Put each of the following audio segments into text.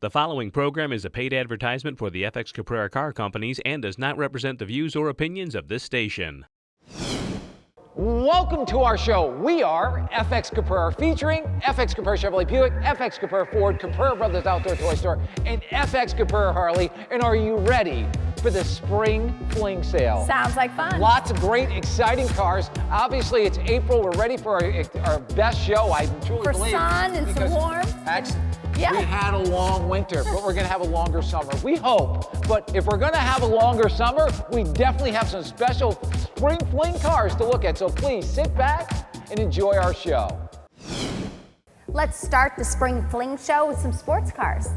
The following program is a paid advertisement for the FX Caprara Car Companies and does not represent the views or opinions of this station. Welcome to our show. We are FX Caprara, featuring FX Caprara Chevrolet Buick, FX Caprara Ford, Caprara Brothers Outdoor Toy Store, and FX Caprara Harley. And are you ready for the spring fling sale? Sounds like fun. Lots of great, exciting cars. Obviously, it's April. We're ready for our best show, I truly believe. For sun and some warm. Yeah. We had a long winter, but we're going to have a longer summer. We hope. But if we're going to have a longer summer, we definitely have some special spring fling cars to look at. So please sit back and enjoy our show. Let's start the spring fling show with some sports cars.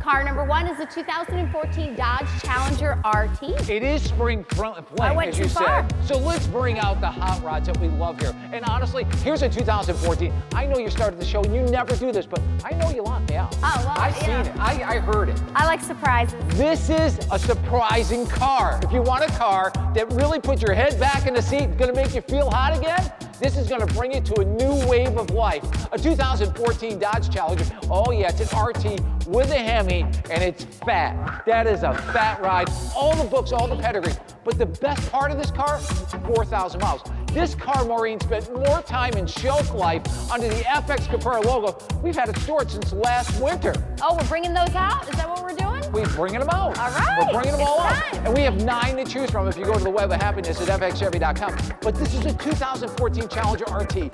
Car number one is a 2014 Dodge Challenger RT. It is spring fling, as you said. So let's bring out the hot rods that we love here. And honestly, here's a 2014. I know you started the show and you never do this, but I know you locked me out. Oh, well, I've seen it. I heard it. I like surprises. This is a surprising car. If you want a car that really puts your head back in the seat, going to make you feel hot again, this is going to bring you to a new wave of life. A 2014 Dodge Challenger. Oh yeah, it's an RT with a Hemi, and it's fat. That is a fat ride. All the books, all the pedigree. But the best part of this car, 4,000 miles. This car, Maureen, spent more time in shelf life under the FX Caprara logo. We've had it stored since last winter. Oh, we're bringing those out? Is that what we're doing? We're bringing them out. All right. We're bringing them all out. And we have 9 to choose from if you go to the web of happiness at fxchevy.com. But this is a 2014 Challenger RT.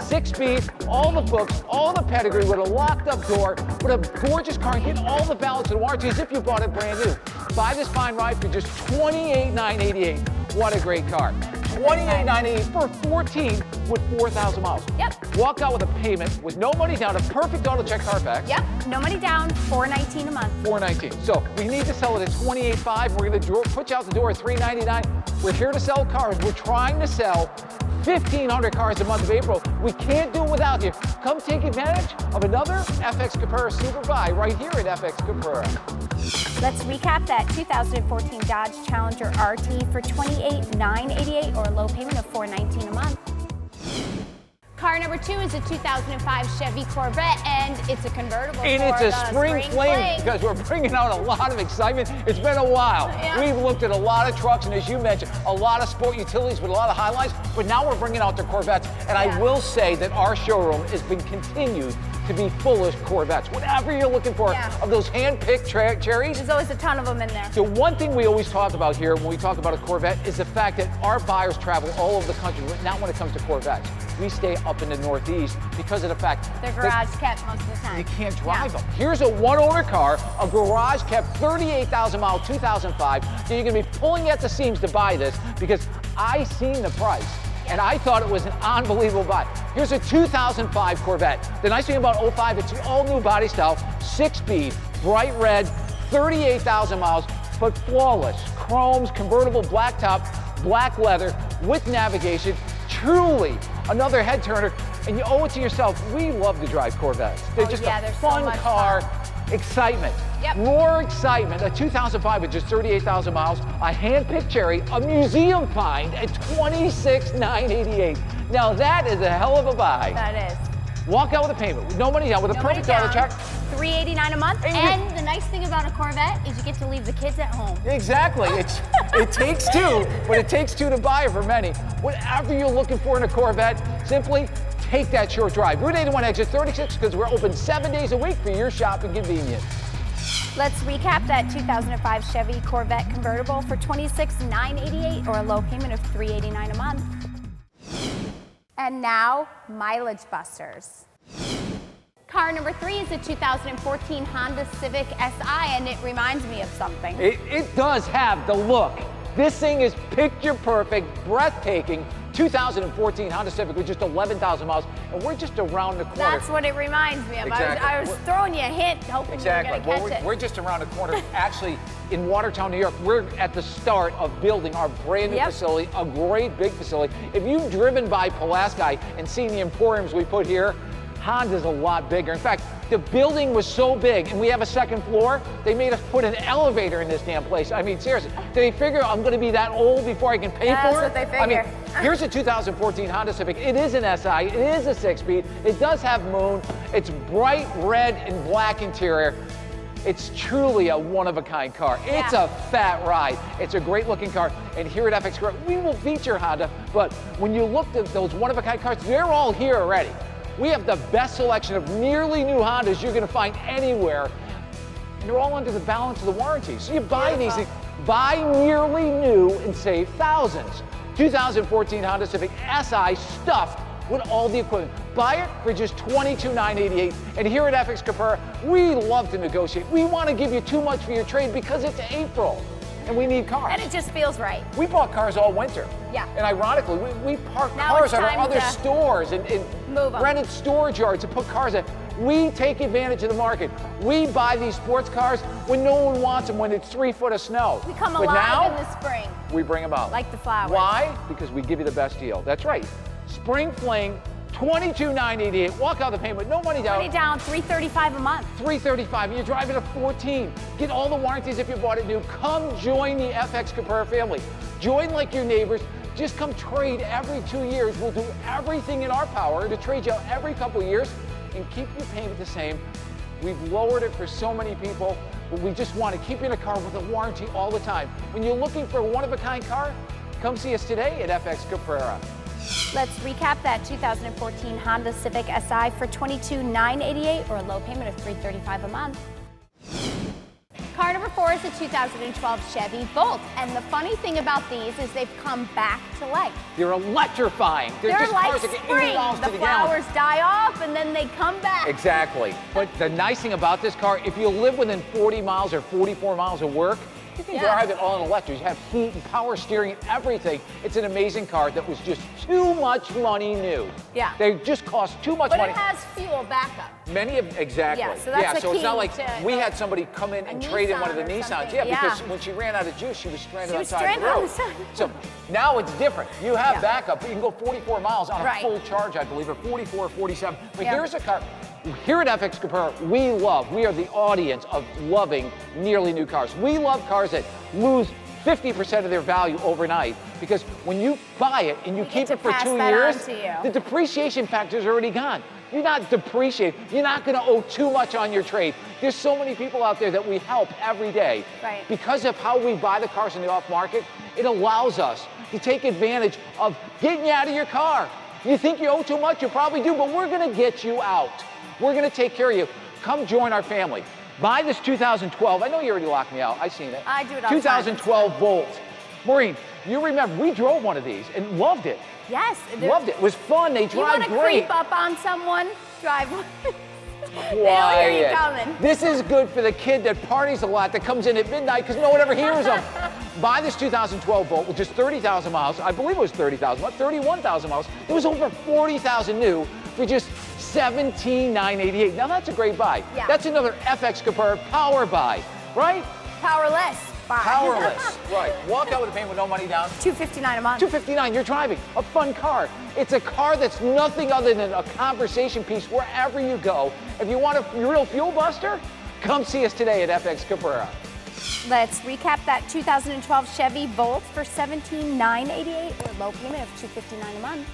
6-speed, all the books, all the pedigree with a locked up door, with a gorgeous car, and get all the balance and warranty as if you bought it brand new. Buy this fine ride for just $28,988. What a great car. $28,988 for 14 with 4,000 miles. Yep. Walk out with a payment with no money down, a perfect auto check Carfax. Yep, no money down, $419 a month. $419. So we need to sell it at $28,500. We're going to put you out the door at $399. We're here to sell cars. We're trying to sell 1,500 cars the month of April. We can't do it without you. Come take advantage of another FX Caprara Super Buy right here at FX Caprara. Let's recap that 2014 Dodge Challenger RT for $28,988 or a low payment of $419 a month. Car number two is a 2005 Chevy Corvette, and it's a convertible. And it's a spring fling because we're bringing out a lot of excitement. It's been a while. Yeah. We've looked at a lot of trucks, and as you mentioned, a lot of sport utilities with a lot of highlights, but now we're bringing out the Corvettes. And I will say that our showroom has been continued to be full of Corvettes. Whatever you're looking for, of those hand-picked cherries. There's always a ton of them in there. The one thing we always talk about here when we talk about a Corvette is the fact that our buyers travel all over the country, but not when it comes to Corvettes. We stay up in the Northeast because of the fact they're garage kept most of the time. You can't drive them. Here's a one-owner car, a garage kept, 38,000 mile, 2005. So you're going to be pulling at the seams to buy this because I seen the price. And I thought it was an unbelievable buy. Here's a 2005 Corvette. The nice thing about 05, it's an all-new body style, 6-speed, bright red, 38,000 miles, but flawless. Chromes, convertible blacktop, black leather, with navigation. Truly another head turner, and you owe it to yourself. We love to drive Corvettes. They're just a fun car. Excitement. More excitement. A 2005 with just 38,000 miles, a hand-picked cherry, a museum find at $26,988. Now that is a hell of a buy. That is. Walk out with a payment with no money down, with a perfect auto check. $389 a month. And the nice thing about a Corvette is you get to leave the kids at home. Exactly. It takes two, but it takes two to buy for many. Whatever you're looking for in a Corvette, simply take that short drive. Route 81 exit 36 because we're open 7 days a week for your shopping convenience. Let's recap that 2005 Chevy Corvette convertible for $26,988 or a low payment of $389 a month. And now, mileage busters. Car number three is a 2014 Honda Civic Si, and it reminds me of something. It does have the look. This thing is picture perfect, breathtaking. 2014 Honda Civic with just 11,000 miles, and we're just around the corner. That's what it reminds me of. Exactly. I was throwing you a hint, hoping you were going to catch it. We're just around the corner. Actually, in Watertown, New York, we're at the start of building our brand new facility, a great big facility. If you've driven by Pulaski and seen the emporiums we put here, Honda's a lot bigger. In fact, The building was so big, and we have a second floor, they made us put an elevator in this damn place. I mean, seriously, they figure I'm gonna be that old before I can pay for it? That's what they figure. I mean, here's a 2014 Honda Civic. It is an SI, it is a 6-speed, it does have moon, it's bright red and black interior. It's truly a one-of-a-kind car. It's a fat ride. It's a great-looking car. And here at FX Caprara, we will feature Honda, but when you look at those one-of-a-kind cars, they're all here already. We have the best selection of nearly new Hondas you're going to find anywhere, and they're all under the balance of the warranty. So you buy these, buy nearly new and save thousands. 2014 Honda Civic SI stuffed with all the equipment. Buy it for just $22,988. And here at FX Caprara, we love to negotiate. We want to give you too much for your trade because it's April and we need cars. And it just feels right. We bought cars all winter. Yeah. And ironically, we park Now cars it's at our time other to stores and move 'em. rented storage yards to put cars in. We take advantage of the market. We buy these sports cars when no one wants them, when it's 3 foot of snow. We come But alive now, in the spring. we bring them out. Like the flowers. Why? Because we give you the best deal. That's right. Spring Fling, $22,988. Walk out the payment, no money down. Money down, $335 a month. $335. You're driving a 14. Get all the warranties if you bought it new. Come join the FX Caprara family. Join like your neighbors. Just come trade every 2 years. We'll do everything in our power to trade you out every couple of years and keep your payment the same. We've lowered it for so many people, but we just want to keep you in a car with a warranty all the time. When you're looking for a one-of-a-kind car, come see us today at FX Caprara. Let's recap that 2014 Honda Civic SI for $22,988 or a low payment of $335 a month. Car number 4 is the 2012 Chevy Volt, and the funny thing about these is they've come back to life. They're electrifying. They're just like cars that get 80 spring. miles The to the gallon. flowers die off and then they come back. Exactly. But the nice thing about this car, if you live within 40 miles or 44 miles of work, you can drive it all in electric. You have heat and power steering and everything. It's an amazing car that was just too much money new. Yeah. They just cost too much But money. it has fuel backup. Many of, exactly. Yeah, so that's the so it's not key like to we had somebody come in and trade in one of the Nissan or Nissans. something. Yeah, because Yeah. when she ran out of juice, she was stranded She was outside the stranded on road. the side. So now it's different. You have backup. You can go 44 miles on a Right. full charge, I believe, or 44 or 47. But Yeah. here's a car. Here at FX Caprara, we are the audience of loving nearly new cars. We love cars that lose 50% of their value overnight, because when you buy it and you We keep get it to for pass 2 that years, on to you. the depreciation factor is already gone. You're not depreciating. You're not going to owe too much on your trade. There's so many people out there that we help every day. Right. Because of how we buy the cars in the off market, it allows us to take advantage of getting you out of your car. You think you owe too much, you probably do, but we're going to get you out. We're going to take care of you. Come join our family. Buy this 2012. I know you already locked me out. I've seen it. I do it all the time. 2012 Volt. Maureen, you remember, we drove one of these and loved it. Yes. Loved it. It was fun. They You drive want to great. creep up on someone? Drive one. They don't hear you coming. This is good for the kid that parties a lot, that comes in at midnight because no one ever hears them. Buy this 2012 Volt with just 30,000 miles. I believe it was 30,000 miles, 31,000 miles. It was over 40,000 new for just $17,988. Now that's a great buy. Yeah. That's another FX Caprara power buy, right? Powerless. Bye. Powerless, right. Walk out with a payment with no money down. $259 a month. $259, you're driving a fun car. It's a car that's nothing other than a conversation piece wherever you go. If you want a real fuel buster, come see us today at FX Caprara. Let's recap that 2012 Chevy Volt for $17,988 or a low payment of $259 a month.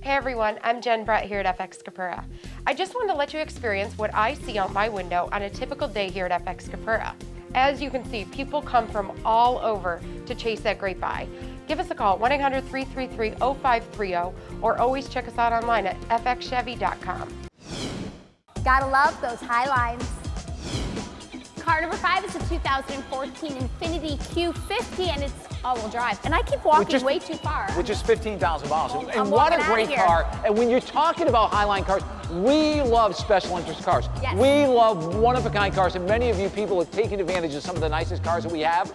Hey everyone, I'm Jen Brett here at FX Caprara. I just wanted to let you experience what I see out my window on a typical day here at FX Caprara. As you can see, people come from all over to chase that great buy. Give us a call, 1-800-333-0530, or always check us out online at fxchevy.com. Gotta love those high lines. Car number 5 is a 2014 Infiniti Q50, and it's all-wheel drive. And I keep walking way too far. Which is 15,000 miles. I'm And what a walking great outta here. car. And when you're talking about Highline cars, we love special interest cars. Yes. We love one-of-a-kind cars, and many of you people have taken advantage of some of the nicest cars that we have.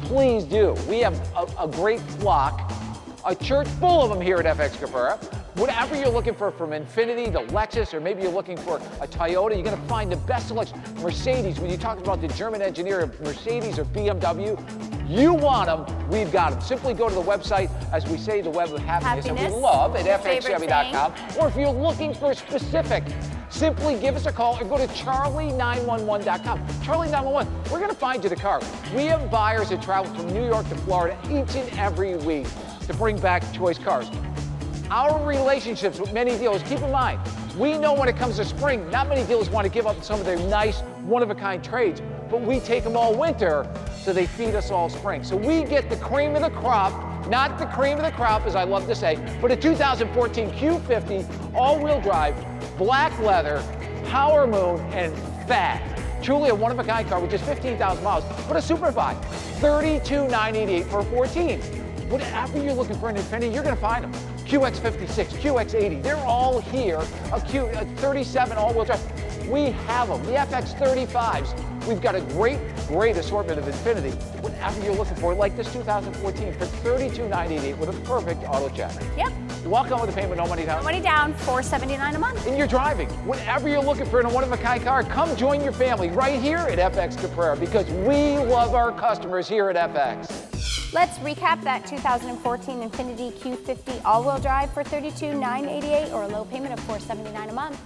Please do. We have a great flock, a church full of them here at FX Caprara. Whatever you're looking for, from Infiniti to Lexus, or maybe you're looking for a Toyota, you're going to find the best selection. Mercedes, when you talk about the German engineer of Mercedes or BMW, you want them, we've got them. Simply go to the website, as we say, the web of happiness, and we love at Your favorite fxchevy.com. Or if you're looking for specific Simply give us a call or go to charlie911.com. Charlie911, we're going to find you the car. We have buyers that travel from New York to Florida each and every week to bring back choice cars. Our relationships with many dealers, keep in mind, we know when it comes to spring, not many dealers want to give up some of their nice, one-of-a-kind trades, but we take them all winter, so they feed us all spring. So we get the cream of the crop, not the cream of the crop, as I love to say, but a 2014 Q50 all-wheel drive, black leather, power moon, and fat. Truly a one-of-a-kind car with just 15,000 miles, but a super buy, $32,988 for a 14. Whatever you're looking for in Infiniti, you're going to find them. QX56, QX80, they're all here. A 37 all-wheel drive. We have them. The FX35s. We've got a great assortment of Infiniti. Whatever you're looking for, like this 2014 for $32,988 with a perfect auto check. Yep. Walk on with a payment, no money down. No money down, $479 a month. And you're driving. Whatever you're looking for in a one-of-a-kind car, come join your family right here at FX Caprara because we love our customers here at FX. Let's recap that 2014 Infiniti Q50 all-wheel drive for $32,988 or a low payment of $479 a month.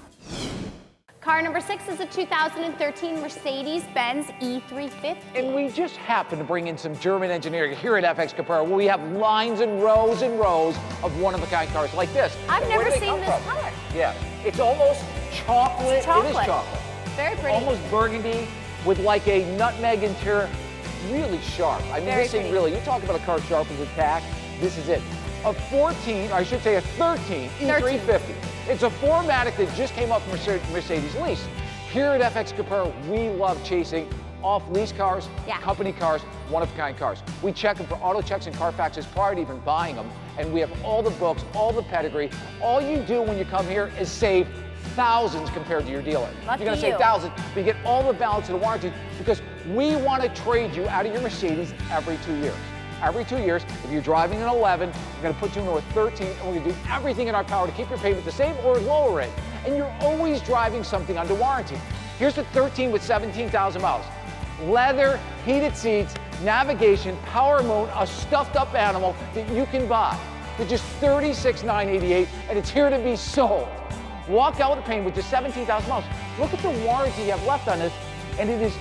Car number 6 is a 2013 Mercedes-Benz E350. And we just happen to bring in some German engineering here at FX Caprara where we have lines and rows of one-of-a-kind cars like this. I've never seen this color. Yeah, it's almost chocolate. It's chocolate. It is chocolate. Very pretty. Almost burgundy with like a nutmeg interior. Really sharp. I mean, Very this thing pretty. really, you talk about a car sharp as a tack, this is it. A 14, or I should say a 13 E350. It's a 4MATIC that just came up from Mercedes lease. Here at FX Caprara, we love chasing off-lease cars, company cars, one-of-a-kind cars. We check them for auto checks and Carfaxes prior to even buying them, and we have all the books, all the pedigree. All you do when you come here is save thousands compared to your dealer. Lucky You're going to save thousands, but you get all the balance of the warranty because we want to trade you out of your Mercedes every 2 years. Every 2 years, if you're driving an 11, we're going to put you into a 13, and we're going to do everything in our power to keep your payment the same or lower it. And you're always driving something under warranty. Here's the 13 with 17,000 miles. Leather, heated seats, navigation, power moon, a stuffed up animal that you can buy for just $36,988, and it's here to be sold. Walk out with a payment with just 17,000 miles. Look at the warranty you have left on this, and it is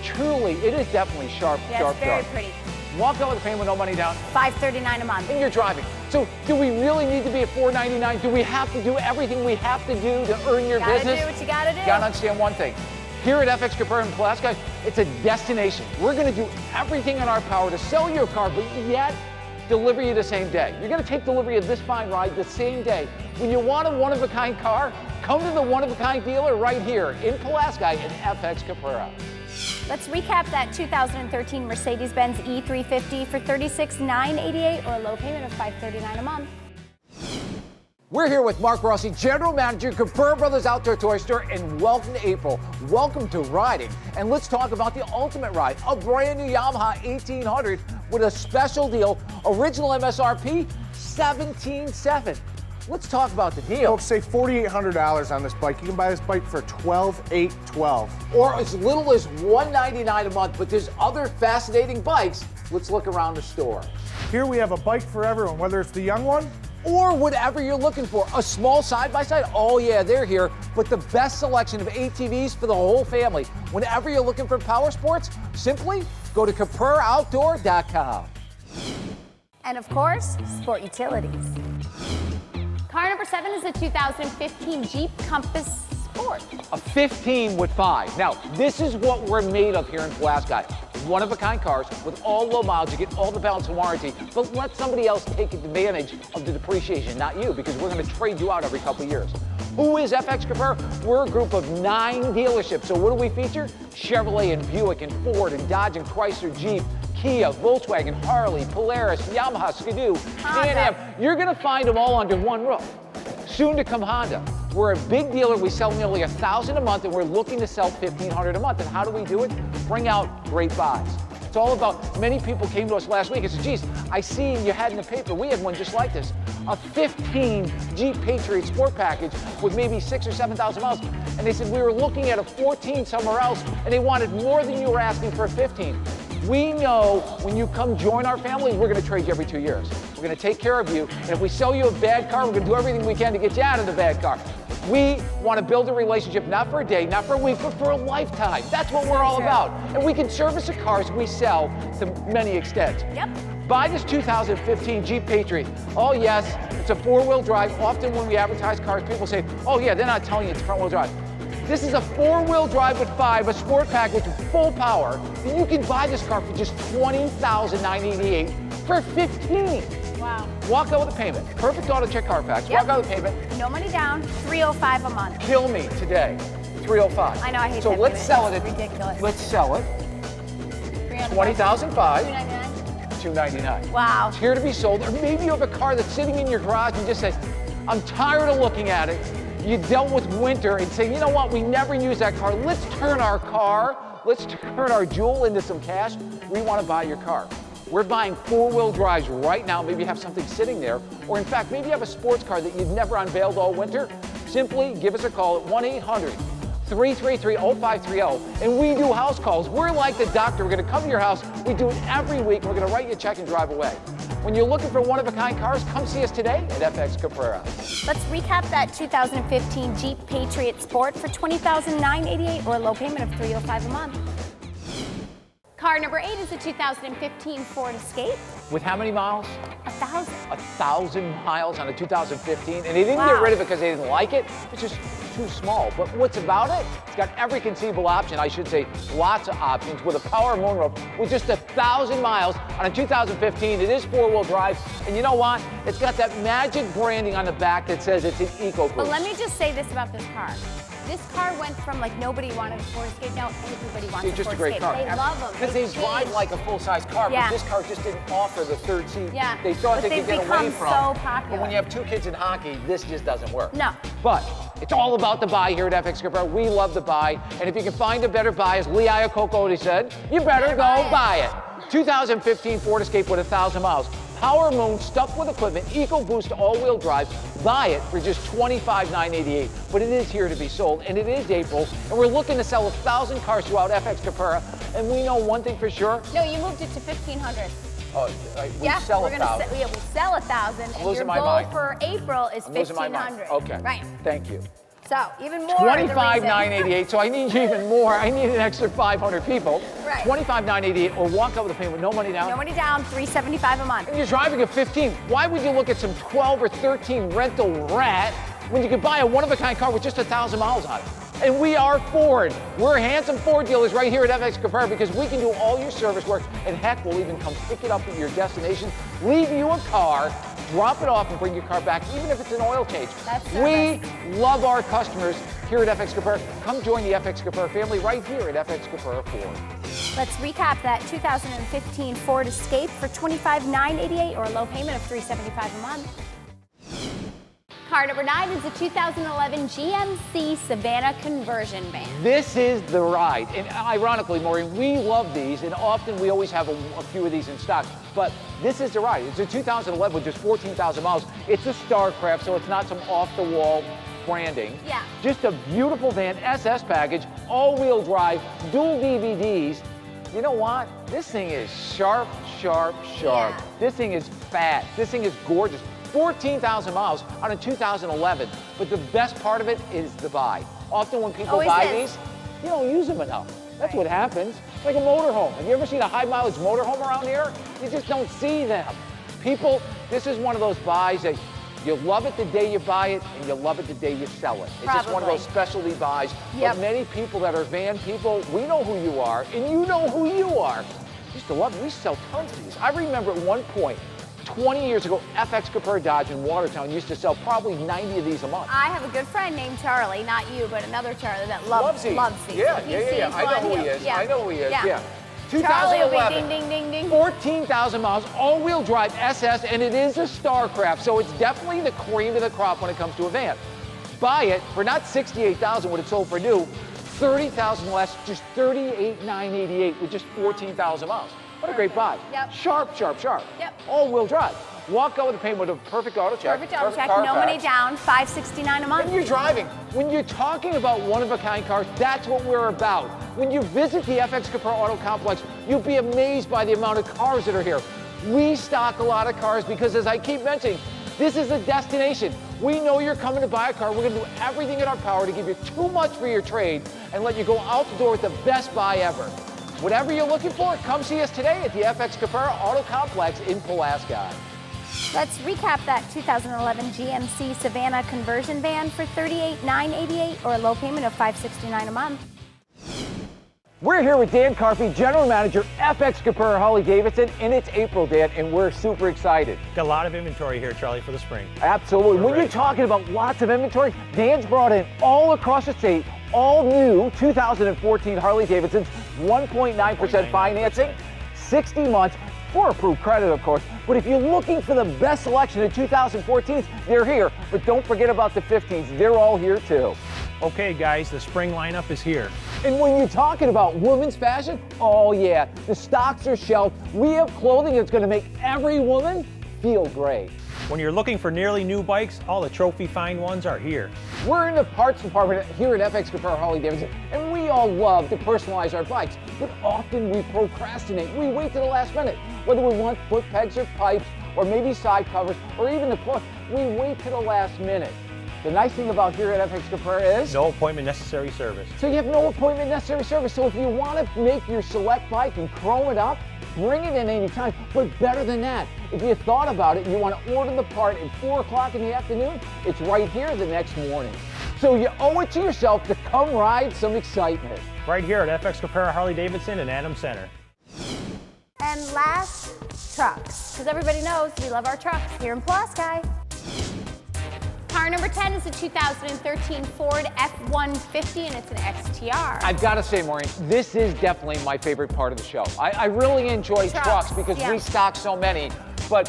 definitely sharp, sharp. Very pretty. Walk out with a payment with no money down. $539 a month. And you're driving. So do we really need to be at $499? Do we have to do everything we have to do to earn your business? Gotta do what you gotta do. Gotta understand one thing. Here at FX Caprara in Pulaski, it's a destination. We're gonna do everything in our power to sell your car, but yet deliver you the same day. You're gonna take delivery of this fine ride the same day. When you want a one-of-a-kind car, come to the one-of-a-kind dealer right here in Pulaski at FX Caprara. Let's recap that 2013 Mercedes-Benz E350 for $36,988 or a low payment of $539 a month. We're here with Mark Rossi, General Manager, Caprara Brothers Outdoor Toy Store, and welcome to April. Welcome to riding. And let's talk about the ultimate ride, a brand new Yamaha 1800 with a special deal, original MSRP, $17,700. Let's talk about the deal. Folks, save $4,800 on this bike. You can buy this bike for $12,812. Or as little as $199 a month, but there's other fascinating bikes. Let's look around the store. Here we have a bike for everyone, whether it's the young one or whatever you're looking for. A small side-by-side, oh yeah, they're here, but the best selection of ATVs for the whole family. Whenever you're looking for power sports, simply go to CapraraOutdoor.com. And of course, sport utilities. Car number 7 is a 2015 Jeep Compass Sport. A 15 with 5. Now, this is what we're made of here in Pulaski. One-of-a-kind cars with all low miles. You get all the balance and warranty, but let somebody else take advantage of the depreciation, not you, because we're going to trade you out every couple of years. Who is FX Caprara? We're a group of 9 dealerships. So what do we feature? Chevrolet and Buick and Ford and Dodge and Chrysler, Jeep, Kia, Volkswagen, Harley, Polaris, Yamaha, Skidoo, Can-Am. You're going to find them all under one roof. Soon to come Honda. We're a big dealer. We sell nearly 1,000 a month, and we're looking to sell 1,500 a month. And how do we do it? Bring out great buys. It's all about, many people came to us last week and said, geez, I see you had in the paper, we had one just like this. A 15 Jeep Patriot Sport Package with maybe 6,000 or 7,000 miles. And they said, we were looking at a 14 somewhere else, and they wanted more than you were asking for a 15. We know when you come join our family, we're going to trade you every 2 years. We're going to take care of you, and if we sell you a bad car, we're going to do everything we can to get you out of the bad car. We want to build a relationship not for a day, not for a week, but for a lifetime. That's what we're all about. And we can service the cars we sell to many extents. Yep. Buy this 2015 Jeep Patriot. Oh yes, it's a four-wheel drive. Often when we advertise cars, people say, oh yeah, they're not telling you it's front-wheel drive. This is a four-wheel drive with 5, a sport package with full power. And you can buy this car for just $20,988 for 15. Wow. Walk out with a payment. Perfect auto check Carfax. Walk out with a payment. No money down, $305 a month. Kill me today. $305. I know, I hate so that. let's payment. sell it. It's ridiculous. Let's sell it. $20,005. $299. Wow. It's here to be sold. Or maybe you have a car that's sitting in your garage and you just say, I'm tired of looking at it. You dealt with winter and say, you know what, we never use that car. Let's turn our car, let's turn our jewel into some cash. We want to buy your car. We're buying four-wheel drives right now. Maybe you have something sitting there. Or in fact, maybe you have a sports car that you've never unveiled all winter. Simply give us a call at 1-800-333-0530, and we do house calls. We're like the doctor. We're going to come to your house. We do it every week. We're going to write you a check and drive away. When you're looking for one-of-a-kind cars, come see us today at FX Caprara. Let's recap that 2015 Jeep Patriot Sport for $20,988 or a low payment of $305 a month. Car number 8 is a 2015 Ford Escape. With how many miles? 1,000. 1,000 miles on a 2015, and they didn't get rid of it because they didn't like it. It's just too small. But what's about it? It's got every conceivable option. I should say lots of options with a power moonroof with just 1,000 miles on a 2015. It is four-wheel drive, and you know what? It's got that magic branding on the back that says it's an EcoBoost. But let me just say this about this car. This car went from like nobody wanted a Ford Escape, now everybody wants It's a just Ford a great Escape. car. They love them. Because they drive like a full-size car, Yeah. but this car just didn't offer the third seat Yeah. they thought But they could they've get away become from. so popular. But when you have two kids in hockey, this just doesn't work. No. But it's all about the buy here at FX Capra. We love the buy, and if you can find a better buy, as Lee Iacocca already said, you better go buy it. 2015 Ford Escape with 1,000 miles. Power Moon stuffed with equipment, EcoBoost all-wheel drive. Buy it for just $25,988. But it is here to be sold, and it is April, and we're looking to sell 1,000 cars throughout FX Capra. And we know one thing for sure. No, you moved it to 1,500. Oh, we Yeah, sell we're 1,000. we sell 1,000, and your losing my goal mind. for April is I'm losing my mind. 1,500. Okay. Right. Thank you. So even more. $25,988. So I need you even more. I need an extra 500 people. Right. $25,988, or walk out with a payment with no money down. No money down, $375 a month. And you're driving a 15. Why would you look at some 12 or 13 rental rat when you could buy a one-of-a-kind car with just 1,000 miles on it? And we are Ford. We're handsome Ford dealers right here at FX Capra because we can do all your service work, and heck, we'll even come pick it up at your destination, leave you a car, drop it off, and bring your car back, even if it's an oil change. That's we love our customers here at FX Capra. Come join the FX Capra family right here at FX Capra Ford. Let's recap that 2015 Ford Escape for $25,988 or a low payment of $375 a month. Car number 9 is a 2011 GMC Savannah conversion van. This is the ride. And ironically, Maureen, we love these, and often we always have a few of these in stock. But this is the ride. It's a 2011 with just 14,000 miles. It's a Starcraft, so it's not some off-the-wall branding. Yeah. Just a beautiful van, SS package, all-wheel drive, dual DVDs. You know what? This thing is sharp, sharp, sharp. Yeah. This thing is fat. This thing is gorgeous. 14,000 miles on a 2011, but the best part of it is the buy. Often when people Always buy is. these, you don't use them enough. That's what happens. Like a motorhome. Have you ever seen a high mileage motorhome around here? You just don't see them. People, this is one of those buys that you love it the day you buy it, and you love it the day you sell it. It's just one of Probably. those specialty buys. Yep. But many people that are van people, we know who you are, and you know who you are. We used to love it. We used to sell tons of these. I remember at one point, 20 years ago, FX Capra Dodge in Watertown used to sell probably 90 of these a month. I have a good friend named Charlie, not you, but another Charlie that loves these. Yeah, If you see I know who he is. yeah. I know who he is. Yeah. Yeah. Charlie will be 2011. ding, ding, ding, ding. 14,000 miles, all-wheel drive SS, and it is a Starcraft, so it's definitely the cream of the crop when it comes to a van. Buy it for not $68,000 what it sold for new, $30,000 less, just $38,988 with just 14,000 miles. What a great buy. Yep. Sharp, sharp, sharp. Yep. All-wheel drive. Walk out with a payment with a perfect auto check. Perfect auto check, Carfax. no money down, $569 a month. When you're driving, when you're talking about one-of-a-kind cars, that's what we're about. When you visit the FX Capra Auto Complex, you'll be amazed by the amount of cars that are here. We stock a lot of cars because, as I keep mentioning, this is a destination. We know you're coming to buy a car. We're going to do everything in our power to give you too much for your trade and let you go out the door with the best buy ever. Whatever you're looking for, come see us today at the FX Caprara Auto Complex in Pulaski. Let's recap that 2011 GMC Savannah conversion van for $38,988 or a low payment of $569 a month. We're here with Dan Carpy, General Manager, FX Caprara Harley-Davidson, and it's April, Dan, and we're super excited. Got a lot of inventory here, Charlie, for the spring. Absolutely. When you're talking about lots of inventory, Dan's brought in all across the state, all new 2014 Harley-Davidsons, 1.9% financing, 60 months, for approved credit, of course. But if you're looking for the best selection of 2014s, they're here. But don't forget about the 15s. They're all here, too. Okay, guys, the spring lineup is here. And when you're talking about women's fashion, oh yeah, the stocks are shelved. We have clothing that's going to make every woman feel great. When you're looking for nearly new bikes, all the trophy fine ones are here. We're in the parts department here at FX Caprara Harley-Davidson, and we all love to personalize our bikes, but often we procrastinate. We wait to the last minute. Whether we want foot pegs or pipes, or maybe side covers, or even the cloth, we wait to the last minute. The nice thing about here at FX Caprara is no appointment necessary service. So you have no appointment necessary service. So if you want to make your select bike and chrome it up, bring it in anytime. But better than that, if you thought about it and you want to order the part at 4 o'clock in the afternoon, it's right here the next morning. So you owe it to yourself to come ride some excitement. Right here at FX Caprara Harley-Davidson in Adams Center. And last, trucks. Because everybody knows we love our trucks here in Pulaski. Car number 10 is a 2013 Ford F-150 and it's an XTR. I've got to say, Maureen, this is definitely my favorite part of the show. I really enjoy trucks because we stock so many, but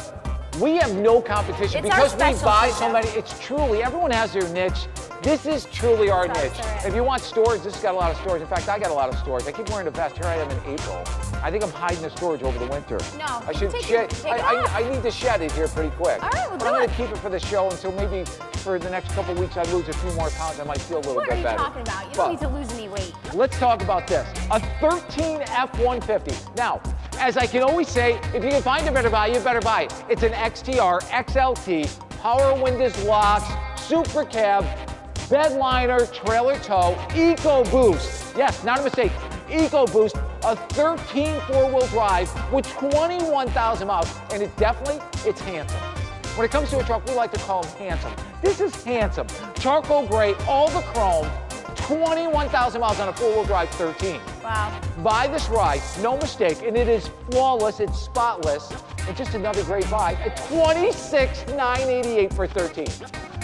we have no competition because we buy so many. It's truly, everyone has their niche. This is truly our niche. If you want storage, this has got a lot of storage. In fact, I got a lot of storage. I keep wearing a vest. Here I am in April. I think I'm hiding the storage over the winter. No, I should shed. I need to shed it here pretty quick. All right, we'll but I'm going to keep it for the show until maybe for the next couple weeks I lose a few more pounds. I might feel a little bit better. What are you talking about? You don't need to lose any weight. Let's talk about this. A 13 F-150. Now, as I can always say, if you can find a better buy, you better buy it. It's an XTR, XLT, power windows, locks, super cab, bed liner, trailer tow, EcoBoost. Yes, not a mistake. EcoBoost, a 13 four-wheel drive with 21,000 miles, and it's handsome. When it comes to a truck, we like to call them handsome. This is handsome. Charcoal gray, all the chrome, 21,000 miles on a four-wheel drive 13. Wow. Buy this ride, no mistake, and it is flawless, it's spotless, and just another great buy at $26,988 for 13.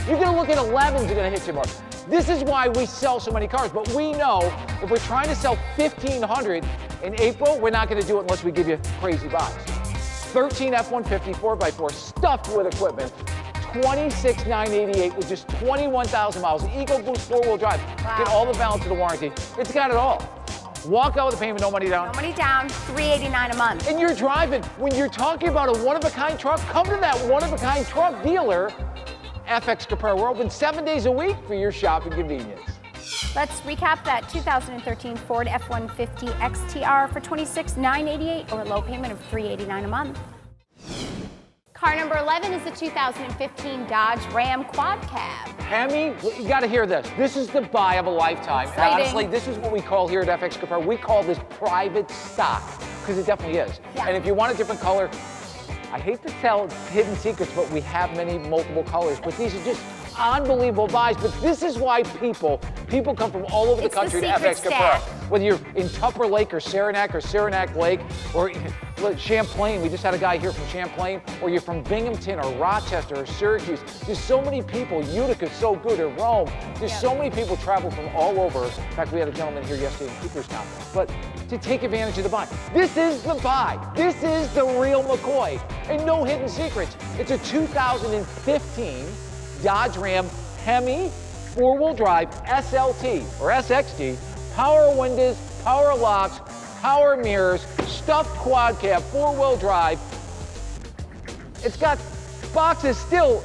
You're gonna look at 11s, you're gonna hit you more. This is why we sell so many cars, but we know if we're trying to sell 1,500 in April, we're not gonna do it unless we give you crazy buys. 13 F-150 4x4 stuffed with equipment, $26,988 with just 21,000 miles. EcoBoost four-wheel drive. Wow. Get all the balance of the warranty. It's got it all. Walk out with a payment, no money down. No money down, $389 a month. And you're driving. When you're talking about a one-of-a-kind truck, come to that one-of-a-kind truck dealer, FX Caprara. We're open 7 days a week for your shopping convenience. Let's recap that 2013 Ford F-150 XTR for $26,988 or a low payment of $389 a month. Car number 11 is the 2015 Dodge Ram Quad Cab. Hemi, you got to hear this. This is the buy of a lifetime. And honestly, this is what we call here at FX Caprara. We call this private stock because it definitely is. Yeah. And if you want a different color, I hate to tell hidden secrets, but we have many multiple colors. But these are just unbelievable buys. But this is why people come from all over the country to FX Caprara. Whether you're in Tupper Lake or Saranac Lake or Champlain, we just had a guy here from Champlain, or you're from Binghamton or Rochester or Syracuse. There's so many people. Utica's so good, or Rome. There's so many people travel from all over. In fact, we had a gentleman here yesterday in Cooperstown. But to take advantage of the buy. This is the buy. This is the real McCoy. And no hidden secrets. It's a 2015 Dodge Ram Hemi four-wheel drive SLT or SXT, power windows, power locks, power mirrors, stuffed quad cab, four-wheel drive. It's got boxes still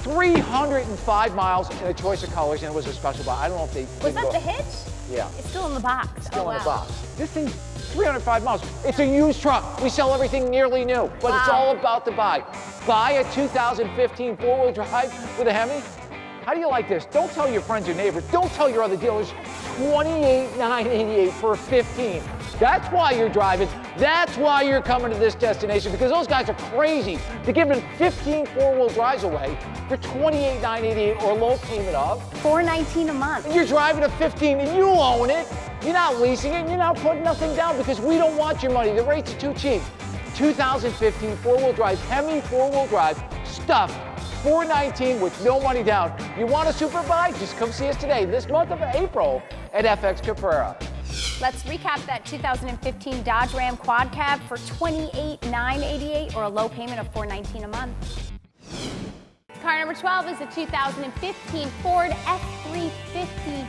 305 miles and a choice of colors, and it was a special buy. I don't know if they... Was that the hitch? Yeah. It's still in the box. Still in the box. This thing's 305 miles. It's a used truck. We sell everything nearly new, but it's all about the buy. Buy a 2015 four-wheel drive with a Hemi. How do you like this? Don't tell your friends or neighbors. Don't tell your other dealers. $28,988 for 15. That's why you're driving. That's why you're coming to this destination, because those guys are crazy to give them 15 four-wheel drives away for $28,988 or a low payment of $419 a month. and you're driving a 15 and you own it. You're not leasing it. You're not putting nothing down because we don't want your money. The rates are too cheap. 2015 four-wheel drive, Hemi four-wheel drive, stuffed. $419 with no money down. You want a super buy? Just come see us today, this month of April at FX Caprara. Let's recap that 2015 Dodge Ram Quad Cab for $28,988 or a low payment of $419 a month. Car number 12 is a 2015 Ford F350.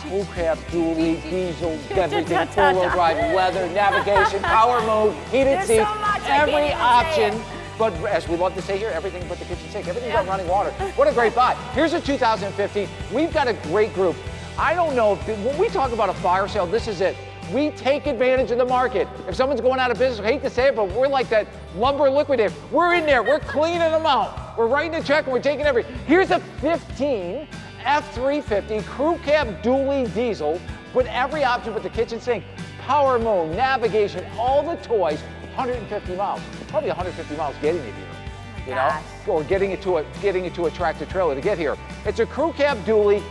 Full cab, dually, diesel, everything, four-wheel drive, leather, navigation, power mode, heated There's seats, so much, I can't every even say option. it. But as we love to say here, everything but the kitchen sink, everything but running water. What a great buy. Here's a 2015. We've got a great group. I don't know, when we talk about a fire sale, this is it. We take advantage of the market. If someone's going out of business, I hate to say it, but we're like that lumber liquidator. We're in there, we're cleaning them out. We're writing a check and we're taking everything. Here's a 15 F350 crew cab dually diesel, but every option but the kitchen sink, power mode, navigation, all the toys, 150 miles. Probably 150 miles getting it here. You know, or getting it to a tractor trailer to get here. It's a crew cab dually,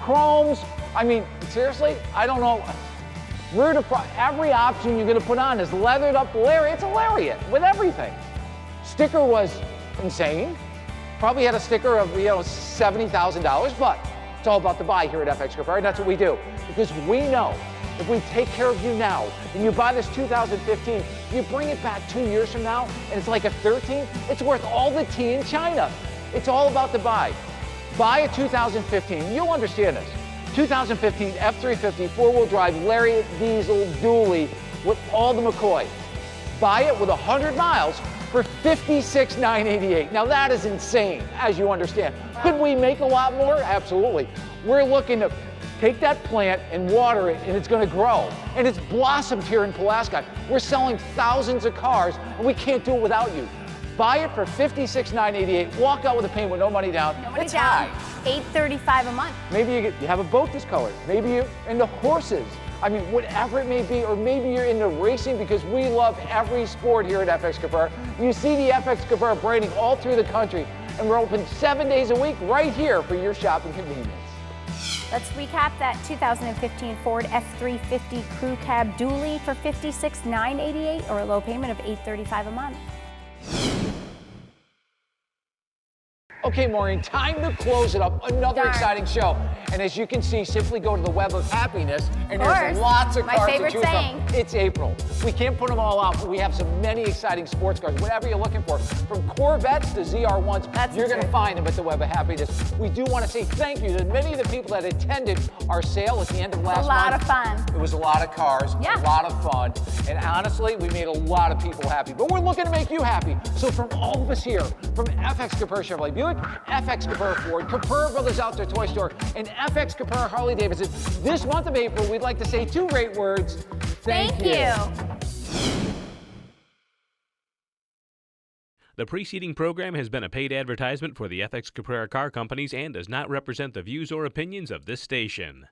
chromes. I mean, seriously, I don't know. Every option you're going to put on is leathered up lariat. It's a lariat with everything. Sticker was insane. Probably had a sticker of $70,000, but it's all about the buy here at FX Caprara, and that's what we do because we know. If we take care of you now and you buy this 2015, you bring it back 2 years from now and it's like a 13, it's worth all the tea in China. It's all about the buy. Buy a 2015, you'll understand this. 2015 F350 four-wheel drive Lariat diesel dually with all the McCoy. Buy it with 100 miles for $56,988. Now that is insane, as you understand. Could we make a lot more? Absolutely. We're looking to take that plant and water it, and it's going to grow. And it's blossomed here in Pulaski. We're selling thousands of cars, and we can't do it without you. Buy it for $56,988. Walk out with a payment with no money down. No money It's down. high. $835 a month. Maybe you have a boat this color. Maybe you're into horses. I mean, whatever it may be, or maybe you're into racing because we love every sport here at FX Caprara. You see the FX Caprara branding all through the country, and we're open 7 days a week right here for your shopping convenience. Let's recap that 2015 Ford F350 Crew Cab Dually for $56,988 or a low payment of $835 a month. Okay, Maureen, time to close it up. Another exciting show. And as you can see, simply go to the Web of Happiness, and there's lots of cars to choose from. It's April. We can't put them all out, but we have so many exciting sports cars, whatever you're looking for. From Corvettes to ZR1s, you're going to find them at the Web of Happiness. We do want to say thank you to many of the people that attended our sale at the end of last month. A lot of fun. It was a lot of cars, a lot of fun, and honestly, we made a lot of people happy. But we're looking to make you happy. So from all of us here, from FX Caprara Chevrolet Buick, FX Caprara Ford, Caprara Brothers Outdoor Toy Store, and FX Caprara Harley Davidson, this month of April, we'd like to say two great words. Thank you. The preceding program has been a paid advertisement for the FX Caprara Car Companies and does not represent the views or opinions of this station.